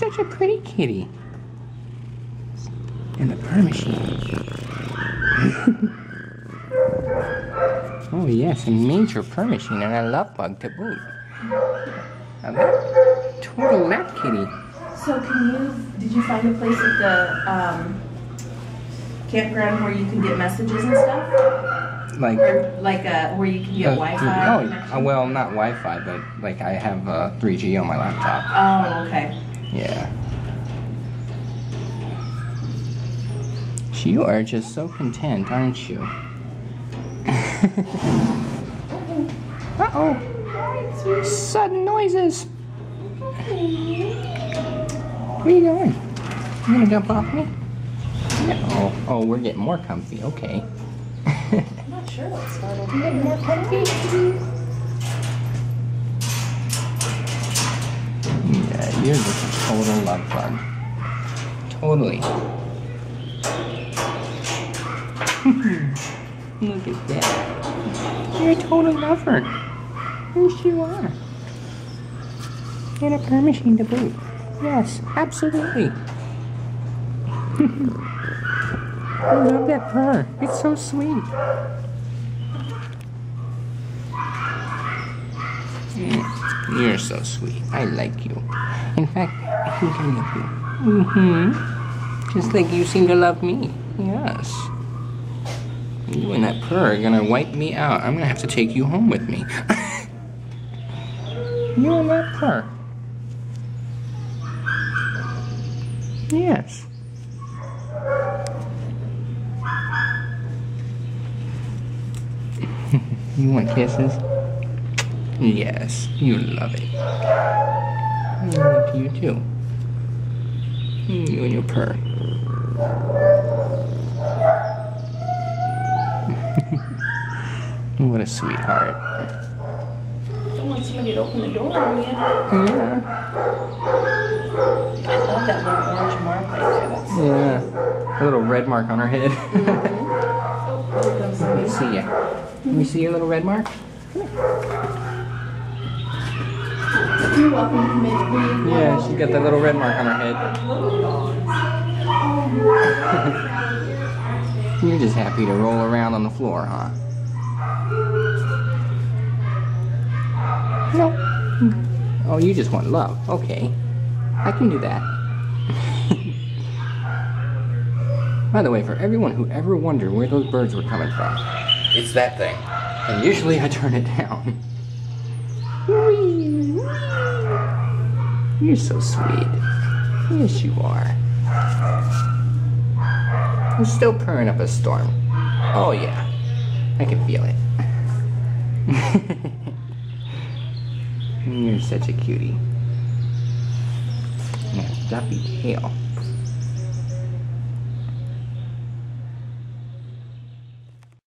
such a pretty kitty. And the purr machine. Oh yes, a major purr machine and a love bug to boot. A total lap kitty. So did you find a place at the campground where you can get messages and stuff? Like where you can get Wi-Fi? Oh, well, not Wi-Fi, but like I have 3G on my laptop. Oh, okay. Yeah. You are just so content, aren't you? Uh-oh. Sudden noises. Where are you going? You gonna jump off me? No. Oh, we're getting more comfy. Okay. I'm not sure what started. You getting more comfy? Yeah, you're just a total love bug. Totally. Look at that. You're a total lover. Yes, you are. And a purr machine to boot. Yes, absolutely. I love that purr. It's so sweet. You're so sweet. I like you. In fact, I think I love you. Just like you seem to love me. Yes. You and that purr are gonna wipe me out. I'm gonna have to take you home with me. You and that purr. Yes. You want kisses? Yes, you love it. I love you too. You and your purr. What a sweetheart. Don't want somebody to open the door on you. Yeah. I love that little orange mark right there. That's Yeah. A little red mark on her head. Let me see ya. Let me see your little red mark. You're welcome to come in. Yeah, she's got that little red mark on her head. You're just happy to roll around on the floor, huh? No. Oh, you just want love. Okay. I can do that. By the way, for everyone who ever wondered where those birds were coming from, it's that thing. And usually I turn it down. You're so sweet. Yes, you are. I'm still purring up a storm. Oh, yeah. I can feel it. You're such a cutie. Yeah, fluffy tail.